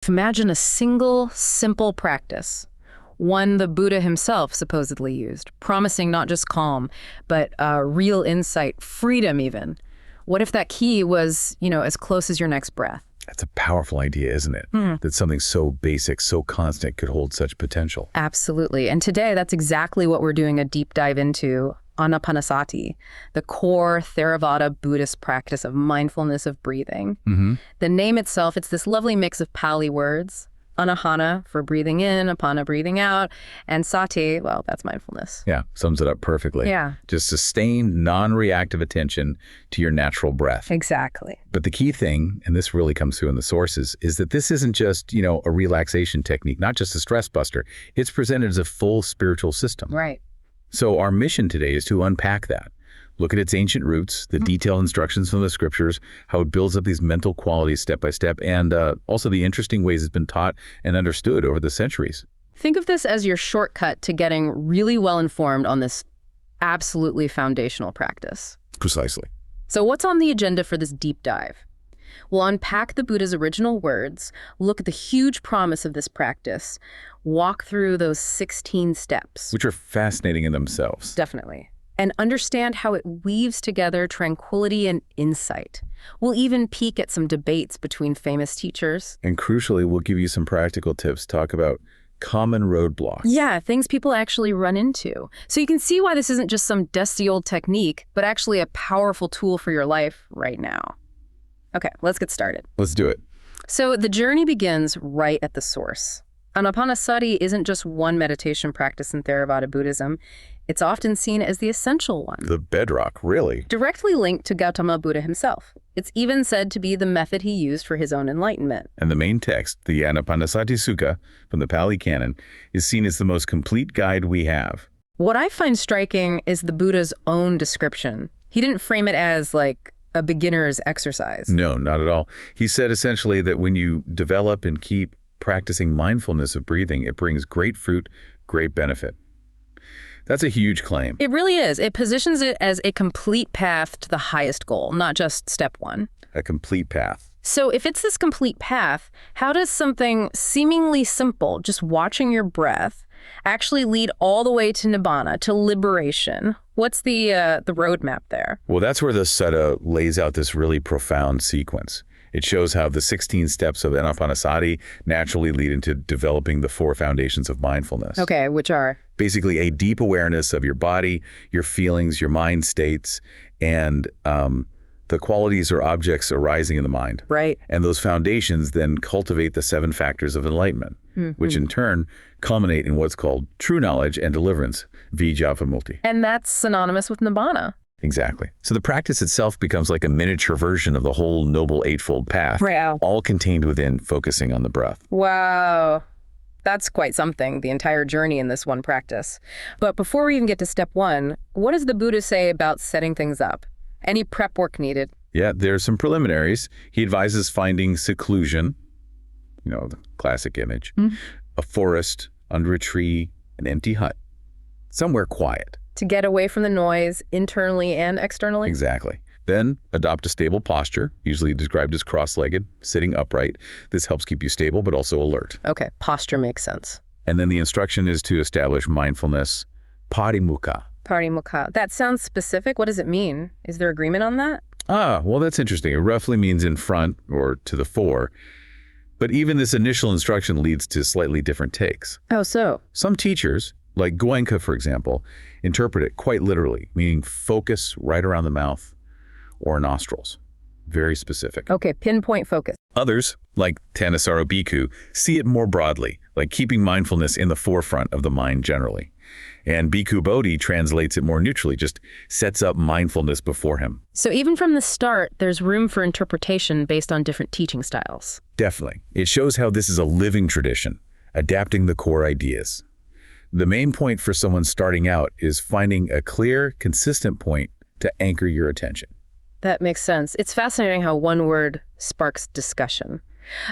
Imagine a single, simple practice, one the Buddha himself supposedly used, promising not just calm, but real insight, freedom even. What if that key was, as close as your next breath? That's a powerful idea, isn't it? That something so basic, so constant could hold such potential. Absolutely. And today, that's exactly what we're doing a deep dive into. Ānāpānasati, the core Theravada Buddhist practice of mindfulness of breathing. The name itself, it's this lovely mix of Pali words. Anahana for breathing in, apana breathing out, and sati, well, that's mindfulness. Yeah, sums it up perfectly. Yeah. Just sustained, non-reactive attention to your natural breath. Exactly. But the key thing, and this really comes through in the sources, is that this isn't just, a relaxation technique, not just a stress buster. It's presented as a full spiritual system. Right. So our mission today is to unpack that. Look at its ancient roots, the detailed instructions from the scriptures, how it builds up these mental qualities step by step, and also the interesting ways it's been taught and understood over the centuries. Think of this as your shortcut to getting really well informed on this absolutely foundational practice. Precisely. So what's on the agenda for this deep dive? We'll unpack the Buddha's original words, look at the huge promise of this practice, walk through those 16 steps. Which are fascinating in themselves. Definitely. And understand how it weaves together tranquility and insight. We'll even peek at some debates between famous teachers. And crucially, we'll give you some practical tips, talk about common roadblocks. Yeah, things people actually run into. So you can see why this isn't just some dusty old technique, but actually a powerful tool for your life right now. Okay, let's get started. Let's do it. So the journey begins right at the source. Ānāpānasati isn't just one meditation practice in Theravada Buddhism. It's often seen as the essential one. The bedrock, really. Directly linked to Gautama Buddha himself. It's even said to be the method he used for his own enlightenment. And the main text, the Ānāpānasati Sutta from the Pali Canon, is seen as the most complete guide we have. What I find striking is the Buddha's own description. He didn't frame it as like a beginner's exercise. No, not at all. He said essentially that when you develop and keep practicing mindfulness of breathing, it brings great fruit, great benefit. That's a huge claim. It really is. It positions it as a complete path to the highest goal, not just step one. A complete path. So if it's this complete path, how does something seemingly simple, just watching your breath, actually lead all the way to nibbana, to liberation? What's the roadmap there? Well, that's where the sutta lays out this really profound sequence. It shows how the 16 steps of Ānāpānasati naturally lead into developing the 4 foundations of mindfulness. Okay, which are? Basically a deep awareness of your body, your feelings, your mind states, and the qualities or objects arising in the mind. Right. And those foundations then cultivate the 7 factors of enlightenment, which in turn culminate in what's called true knowledge and deliverance, vijnana. And that's synonymous with nibbana. Exactly. So the practice itself becomes like a miniature version of the whole Noble Eightfold Path, Wow. all contained within focusing on the breath. Wow. That's quite something, the entire journey in this one practice. But before we even get to step 1, what does the Buddha say about setting things up? Any prep work needed? Yeah, there's some preliminaries. He advises finding seclusion, the classic image, a forest, under a tree, an empty hut, somewhere quiet. To get away from the noise, internally and externally? Exactly. Then adopt a stable posture, usually described as cross-legged, sitting upright. This helps keep you stable, but also alert. Okay, posture makes sense. And then the instruction is to establish mindfulness, parimukha. Parimukha. That sounds specific. What does it mean? Is there agreement on that? Well, that's interesting. It roughly means in front or to the fore. But even this initial instruction leads to slightly different takes. Oh, so? Some teachers, like Goenka, for example, interpret it quite literally, meaning focus right around the mouth or nostrils. Very specific. Okay, pinpoint focus. Others, like Thanissaro Bhikkhu, see it more broadly, like keeping mindfulness in the forefront of the mind generally. And Bhikkhu Bodhi translates it more neutrally, just sets up mindfulness before him. So even from the start, there's room for interpretation based on different teaching styles. Definitely. It shows how this is a living tradition, adapting the core ideas. The main point for someone starting out is finding a clear, consistent point to anchor your attention. That makes sense. It's fascinating how one word sparks discussion.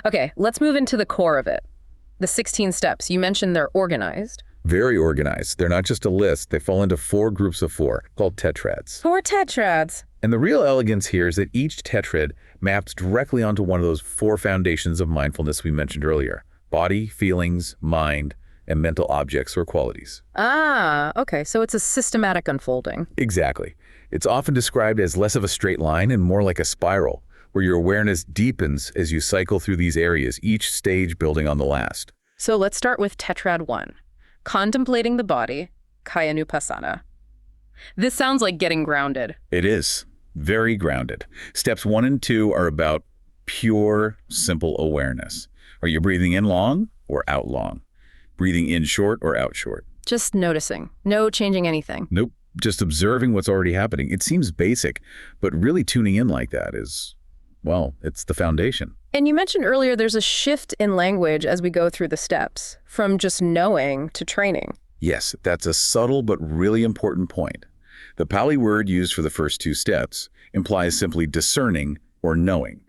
Okay, let's move into the core of it. The 16 steps. You mentioned they're organized. Very organized. They're not just a list. They fall into 4 groups of 4, called tetrads. 4 tetrads. And the real elegance here is that each tetrad maps directly onto one of those 4 foundations of mindfulness we mentioned earlier: body, feelings, mind, and mental objects or qualities. Ah, okay. So it's a systematic unfolding. Exactly. It's often described as less of a straight line and more like a spiral, where your awareness deepens as you cycle through these areas, each stage building on the last. So let's start with tetrad 1, contemplating the body, Ānāpānasati. This sounds like getting grounded. It is. Very grounded. Steps 1 and 2 are about pure, simple awareness. Are you breathing in long or out long? Breathing in short or out short? Just noticing. No changing anything. Nope. Just observing what's already happening. It seems basic, but really tuning in like that is, well, it's the foundation. And you mentioned earlier there's a shift in language as we go through the steps, from just knowing to training. Yes, that's a subtle but really important point. The Pali word used for the first 2 steps implies simply discerning or knowing.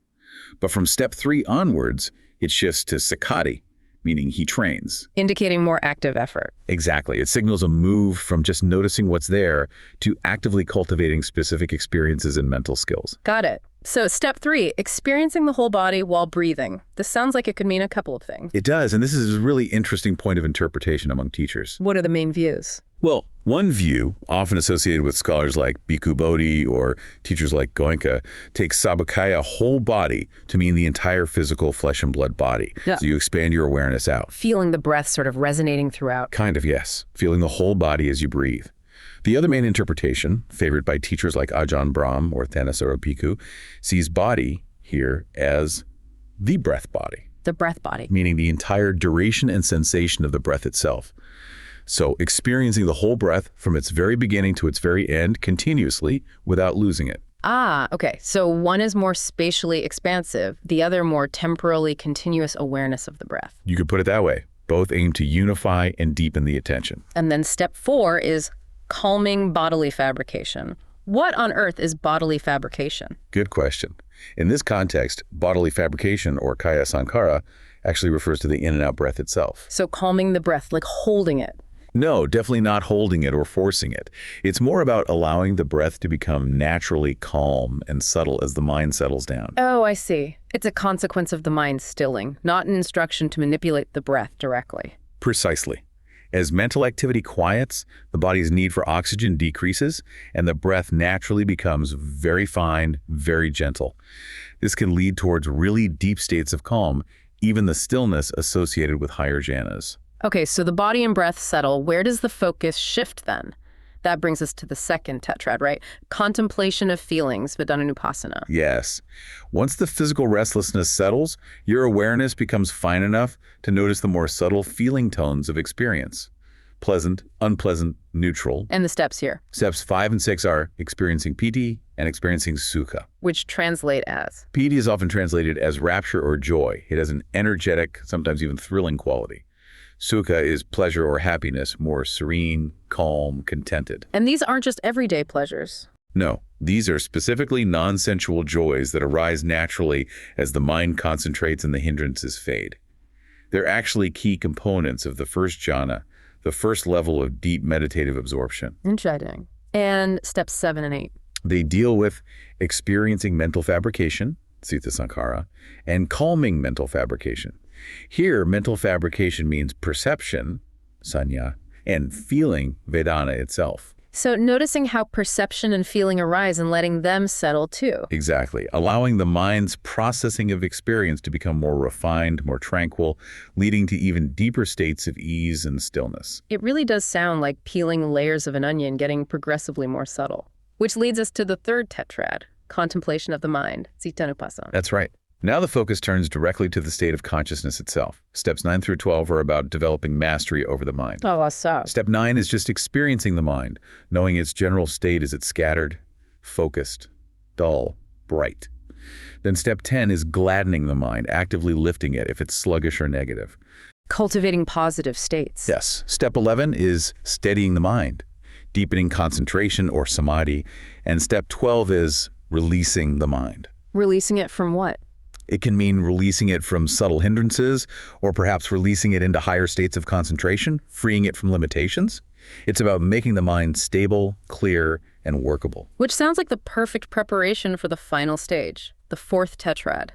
But from step 3 onwards, it shifts to sakkati, meaning he trains. Indicating more active effort. Exactly. It signals a move from just noticing what's there to actively cultivating specific experiences and mental skills. Got it. So step 3, experiencing the whole body while breathing. This sounds like it could mean a couple of things. It does, and this is a really interesting point of interpretation among teachers. What are the main views? Well, one view, often associated with scholars like Bhikkhu Bodhi or teachers like Goenka, takes sabakaya whole body to mean the entire physical flesh and blood body. Yeah. So you expand your awareness out. Feeling the breath sort of resonating throughout. Kind of, yes. Feeling the whole body as you breathe. The other main interpretation, favored by teachers like Ajahn Brahm or Thanissaro Bhikkhu, sees body here as the breath body. The breath body. Meaning the entire duration and sensation of the breath itself. So experiencing the whole breath from its very beginning to its very end continuously without losing it. Ah, okay. So one is more spatially expansive, the other more temporally continuous awareness of the breath. You could put it that way. Both aim to unify and deepen the attention. And then step 4 is calming bodily fabrication. What on earth is bodily fabrication? Good question. In this context, bodily fabrication, or kaya sankhara, actually refers to the in and out breath itself. So calming the breath, like holding it. No, definitely not holding it or forcing it. It's more about allowing the breath to become naturally calm and subtle as the mind settles down. Oh, I see. It's a consequence of the mind stilling, not an instruction to manipulate the breath directly. Precisely. As mental activity quiets, the body's need for oxygen decreases, and the breath naturally becomes very fine, very gentle. This can lead towards really deep states of calm, even the stillness associated with higher jhanas. Okay, so the body and breath settle. Where does the focus shift then? That brings us to the second tetrad, right? Contemplation of feelings, Vipassana. Yes. Once the physical restlessness settles, your awareness becomes fine enough to notice the more subtle feeling tones of experience. Pleasant, unpleasant, neutral. And the steps here. Steps 5 and 6 are experiencing piti and experiencing sukha. Which translate as? Piti is often translated as rapture or joy. It has an energetic, sometimes even thrilling quality. Sukha is pleasure or happiness, more serene, calm, contented. And these aren't just everyday pleasures. No, these are specifically non-sensual joys that arise naturally as the mind concentrates and the hindrances fade. They're actually key components of the first jhana, the first level of deep meditative absorption. Interesting. And steps 7 and 8. They deal with experiencing mental fabrication, citta sankhara, and calming mental fabrication. Here, mental fabrication means perception, sanya, and feeling, vedana itself. So noticing how perception and feeling arise and letting them settle too. Exactly. Allowing the mind's processing of experience to become more refined, more tranquil, leading to even deeper states of ease and stillness. It really does sound like peeling layers of an onion, getting progressively more subtle. Which leads us to the third tetrad, contemplation of the mind, cittanupassana. That's right. Now the focus turns directly to the state of consciousness itself. Steps 9 through 12 are about developing mastery over the mind. Oh, so. Step 9 is just experiencing the mind, knowing its general state as it's scattered, focused, dull, bright. Then step 10 is gladdening the mind, actively lifting it if it's sluggish or negative. Cultivating positive states. Yes. Step 11 is steadying the mind, deepening concentration or samadhi. And step 12 is releasing the mind. Releasing it from what? It can mean releasing it from subtle hindrances, or perhaps releasing it into higher states of concentration, freeing it from limitations. It's about making the mind stable, clear, and workable. Which sounds like the perfect preparation for the final stage, the fourth tetrad,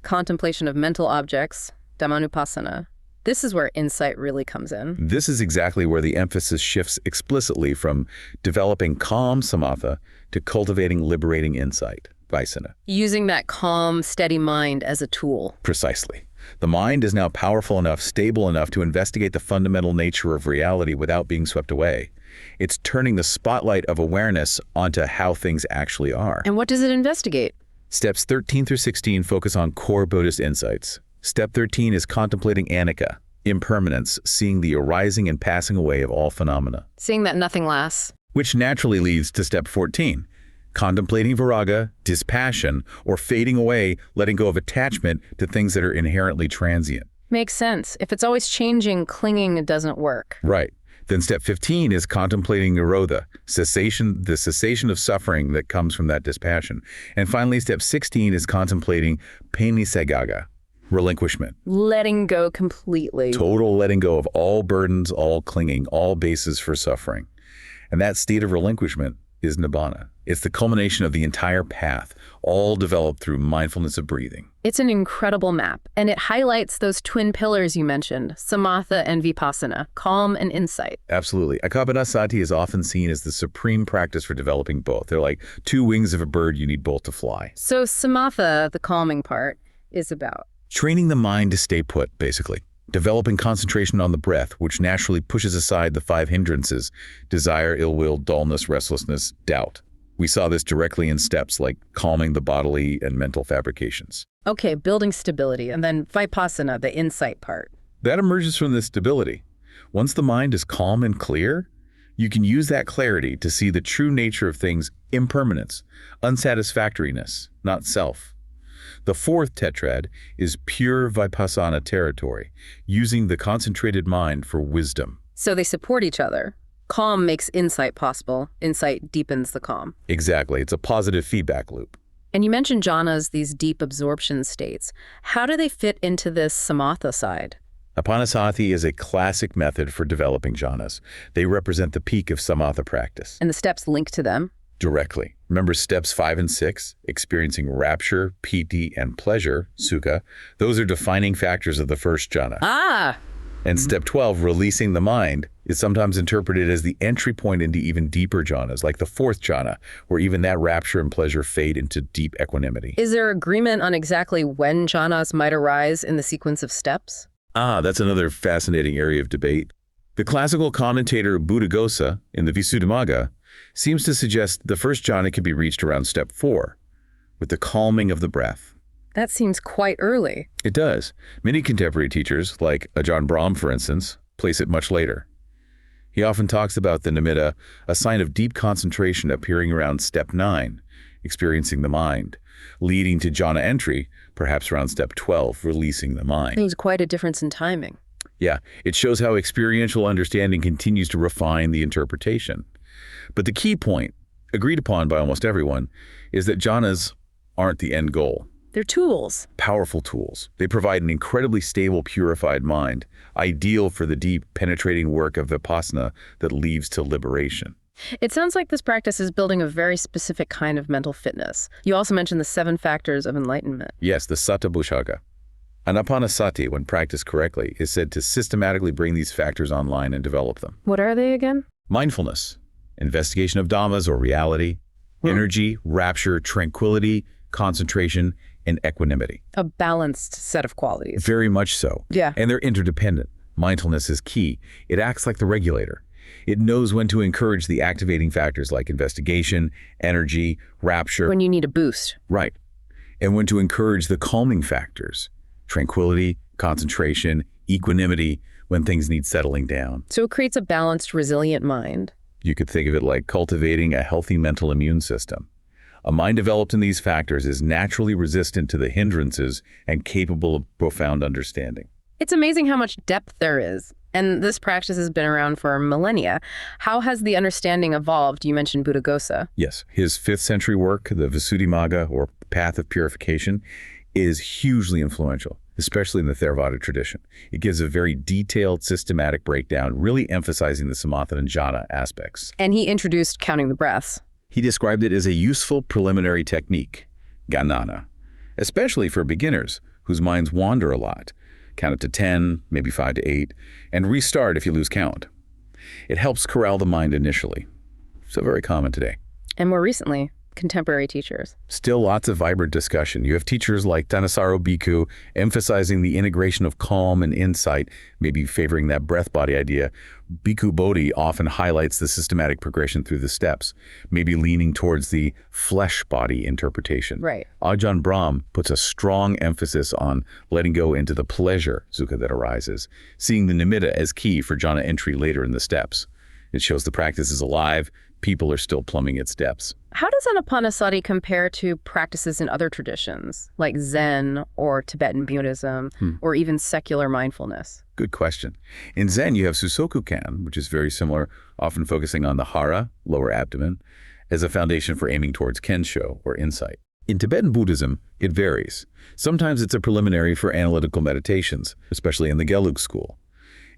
contemplation of mental objects, Dhammanupassana. This is where insight really comes in. This is exactly where the emphasis shifts explicitly from developing calm samatha to cultivating liberating insight, vipassanā. Using that calm, steady mind as a tool. Precisely. The mind is now powerful enough, stable enough to investigate the fundamental nature of reality without being swept away. It's turning the spotlight of awareness onto how things actually are. And what does it investigate? Steps 13 through 16 focus on core Buddhist insights. Step 13 is contemplating anicca, impermanence, seeing the arising and passing away of all phenomena. Seeing that nothing lasts. Which naturally leads to step 14, contemplating viraga, dispassion, or fading away, letting go of attachment to things that are inherently transient. Makes sense. If it's always changing, clinging doesn't work. Right. Then step 15 is contemplating nirodha, cessation, the cessation of suffering that comes from that dispassion. And finally, step 16 is contemplating panisagaga, relinquishment. Letting go completely. Total letting go of all burdens, all clinging, all bases for suffering. And that state of relinquishment is nibbana. It's the culmination of the entire path, all developed through mindfulness of breathing. It's an incredible map, and it highlights those twin pillars you mentioned, samatha and vipassanā, calm and insight. Absolutely. Ānāpānasati is often seen as the supreme practice for developing both. They're like two wings of a bird, you need both to fly. So samatha, the calming part, is about training the mind to stay put, basically. Developing concentration on the breath, which naturally pushes aside the 5 hindrances: desire, ill will, dullness, restlessness, doubt. We saw this directly in steps like calming the bodily and mental fabrications. Okay, building stability, and then vipassanā, the insight part. That emerges from this stability. Once the mind is calm and clear, you can use that clarity to see the true nature of things: impermanence, unsatisfactoriness, not self. The fourth tetrad is pure vipassanā territory, using the concentrated mind for wisdom. So they support each other. Calm makes insight possible. Insight deepens the calm. Exactly. It's a positive feedback loop. And you mentioned jhanas, these deep absorption states. How do they fit into this samatha side? Ānāpānasati is a classic method for developing jhanas. They represent the peak of samatha practice. And the steps linked to them? Directly. Remember steps 5 and 6, experiencing rapture, piti, and pleasure, sukha. Those are defining factors of the first jhana. Ah! And step 12, releasing the mind, is sometimes interpreted as the entry point into even deeper jhanas, like the fourth jhana, where even that rapture and pleasure fade into deep equanimity. Is there agreement on exactly when jhanas might arise in the sequence of steps? That's another fascinating area of debate. The classical commentator Buddhaghosa in the Visuddhimagga seems to suggest the first jhana can be reached around step 4, with the calming of the breath. That seems quite early. It does. Many contemporary teachers, like Ajahn Brahm, for instance, place it much later. He often talks about the nimitta, a sign of deep concentration appearing around step 9, experiencing the mind, leading to jhana entry, perhaps around step 12, releasing the mind. There's quite a difference in timing. Yeah, it shows how experiential understanding continues to refine the interpretation. But the key point, agreed upon by almost everyone, is that jhanas aren't the end goal. They're tools. Powerful tools. They provide an incredibly stable, purified mind, ideal for the deep, penetrating work of vipassana that leads to liberation. It sounds like this practice is building a very specific kind of mental fitness. You also mentioned the 7 factors of enlightenment. Yes, the Sattva Bhushaka. Ānāpānasati, when practiced correctly, is said to systematically bring these factors online and develop them. What are they again? Mindfulness, investigation of dhammas or reality, energy, rapture, tranquility, concentration, and equanimity. A balanced set of qualities. Very much so. Yeah. And they're interdependent. Mindfulness is key. It acts like the regulator. It knows when to encourage the activating factors like investigation, energy, rapture. When you need a boost. Right. And when to encourage the calming factors, tranquility, concentration, equanimity, when things need settling down. So it creates a balanced, resilient mind. You could think of it like cultivating a healthy mental immune system. A mind developed in these factors is naturally resistant to the hindrances and capable of profound understanding. It's amazing how much depth there is. And this practice has been around for millennia. How has the understanding evolved? You mentioned Buddhaghosa. Yes, his 5th century work, the Visuddhimagga, or Path of Purification, is hugely influential, especially in the Theravada tradition. It gives a very detailed, systematic breakdown, really emphasizing the samatha and jhana aspects. And he introduced counting the breaths. He described it as a useful preliminary technique, ganana, especially for beginners whose minds wander a lot. Count up to 10, maybe 5 to 8, and restart if you lose count. It helps corral the mind initially. So very common today. And more recently, contemporary teachers. Still lots of vibrant discussion. You have teachers like Thanissaro Bhikkhu emphasizing the integration of calm and insight, maybe favoring that breath-body idea. Bhikkhu Bodhi often highlights the systematic progression through the steps, maybe leaning towards the flesh-body interpretation. Right. Ajahn Brahm puts a strong emphasis on letting go into the pleasure sukha that arises, seeing the nimitta as key for jhana entry later in the steps. It shows the practice is alive, people are still plumbing its depths. How does Anapanasati compare to practices in other traditions, like Zen or Tibetan Buddhism, or even secular mindfulness? Good question. In Zen, you have Susoku-kan, which is very similar, often focusing on the hara, lower abdomen, as a foundation for aiming towards kensho, or insight. In Tibetan Buddhism, it varies. Sometimes it's a preliminary for analytical meditations, especially in the Gelug school.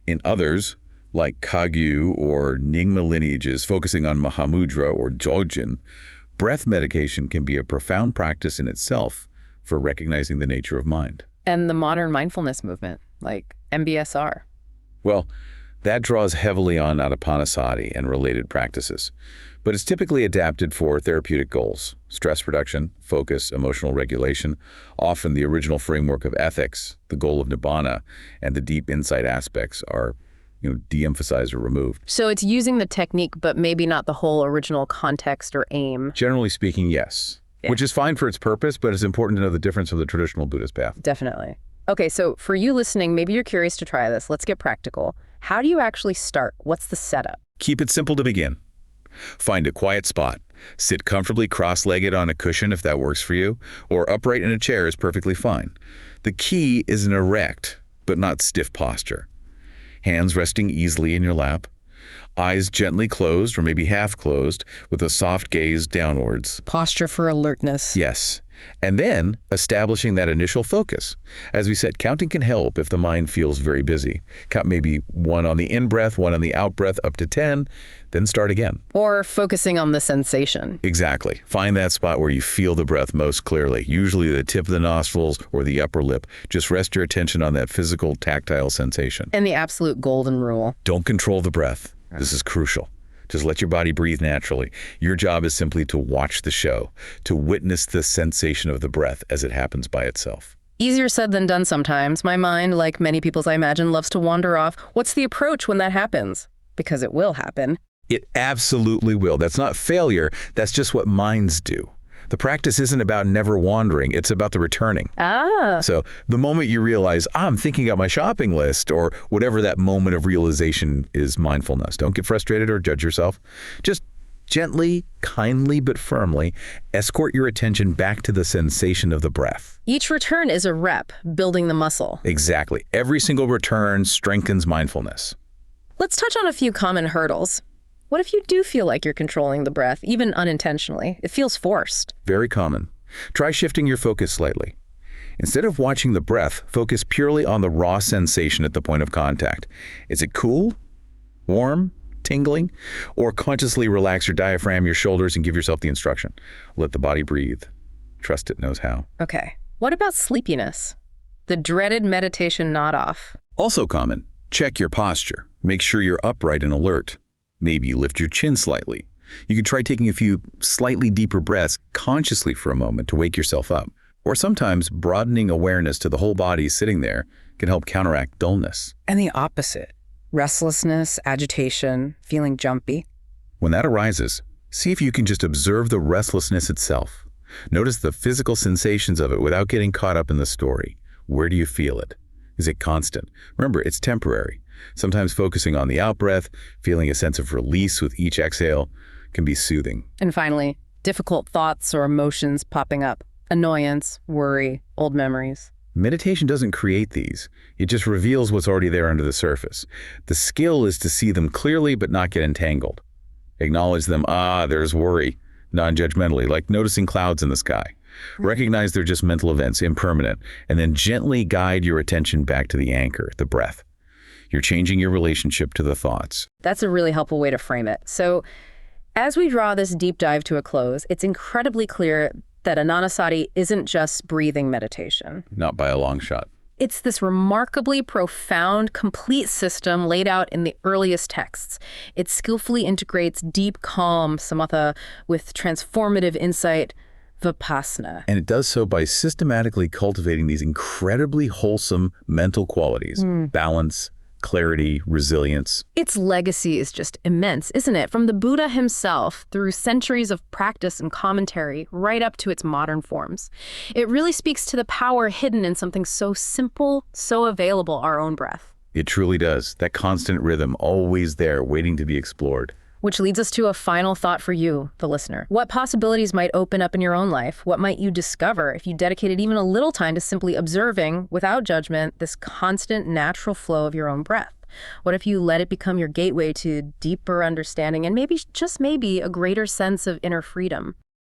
In others, like Kagyu or Nyingma lineages focusing on Mahamudra or Jojin, breath meditation can be a profound practice in itself for recognizing the nature of mind. And the modern mindfulness movement, like MBSR. Well, that draws heavily on Ānāpānasati and related practices, but it's typically adapted for therapeutic goals, stress reduction, focus, emotional regulation, often the original framework of ethics, the goal of nibbana, and the deep insight aspects are de-emphasized or removed. So it's using the technique, but maybe not the whole original context or aim. Generally speaking, yes. Yeah. Which is fine for its purpose, but it's important to know the difference of the traditional Buddhist path. Definitely. Okay, so for you listening, maybe you're curious to try this. Let's get practical. How do you actually start? What's the setup? Keep it simple to begin. Find a quiet spot. Sit comfortably cross-legged on a cushion if that works for you, or upright in a chair is perfectly fine. The key is an erect, but not stiff posture. Hands resting easily in your lap, eyes gently closed or maybe half closed with a soft gaze downwards. Posture for alertness. Yes. And then establishing that initial focus. As we said, counting can help if the mind feels very busy. Count maybe 1 on the in-breath, 1 on the out-breath, up to 10, then start again. Or focusing on the sensation. Exactly. Find that spot where you feel the breath most clearly, usually the tip of the nostrils or the upper lip. Just rest your attention on that physical, tactile sensation. And the absolute golden rule. Don't control the breath. This is crucial. Just let your body breathe naturally. Your job is simply to watch the show, to witness the sensation of the breath as it happens by itself. Easier said than done sometimes. My mind, like many people's I imagine, loves to wander off. What's the approach when that happens? Because it will happen. It absolutely will. That's not failure. That's just what minds do. The practice isn't about never wandering. It's about the returning. So the moment you realize, I'm thinking about my shopping list, or whatever that moment of realization is mindfulness. Don't get frustrated or judge yourself. Just gently, kindly, but firmly escort your attention back to the sensation of the breath. Each return is a rep, building the muscle. Exactly. Every single return strengthens mindfulness. Let's touch on a few common hurdles. What if you do feel like you're controlling the breath, even unintentionally? It feels forced. Very common. Try shifting your focus slightly. Instead of watching the breath, focus purely on the raw sensation at the point of contact. Is it cool, warm, tingling? Or consciously relax your diaphragm, your shoulders, and give yourself the instruction. Let the body breathe. Trust it knows how. Okay. What about sleepiness? The dreaded meditation nod off. Also common. Check your posture. Make sure you're upright and alert. Maybe lift your chin slightly. You could try taking a few slightly deeper breaths consciously for a moment to wake yourself up. Or sometimes broadening awareness to the whole body sitting there can help counteract dullness. And the opposite. Restlessness, agitation, feeling jumpy. When that arises, see if you can just observe the restlessness itself. Notice the physical sensations of it without getting caught up in the story. Where do you feel it? Is it constant? Remember, it's temporary. Sometimes focusing on the out-breath, feeling a sense of release with each exhale, can be soothing. And finally, difficult thoughts or emotions popping up. Annoyance, worry, old memories. Meditation doesn't create these. It just reveals what's already there under the surface. The skill is to see them clearly but not get entangled. Acknowledge them, there's worry, non-judgmentally, like noticing clouds in the sky. Recognize they're just mental events, impermanent, and then gently guide your attention back to the anchor, the breath. You're changing your relationship to the thoughts. That's a really helpful way to frame it. So as we draw this deep dive to a close, it's incredibly clear that Ānāpānasati isn't just breathing meditation. Not by a long shot. It's this remarkably profound, complete system laid out in the earliest texts. It skillfully integrates deep calm, samatha, with transformative insight, vipassanā. And it does so by systematically cultivating these incredibly wholesome mental qualities, balance, clarity, resilience. Its legacy is just immense, isn't it? From the Buddha himself, through centuries of practice and commentary, right up to its modern forms. It really speaks to the power hidden in something so simple, so available, our own breath. It truly does. That constant rhythm, always there, waiting to be explored. Which leads us to a final thought for you, the listener. What possibilities might open up in your own life? What might you discover if you dedicated even a little time to simply observing, without judgment, this constant natural flow of your own breath? What if you let it become your gateway to deeper understanding and maybe, just maybe, a greater sense of inner freedom?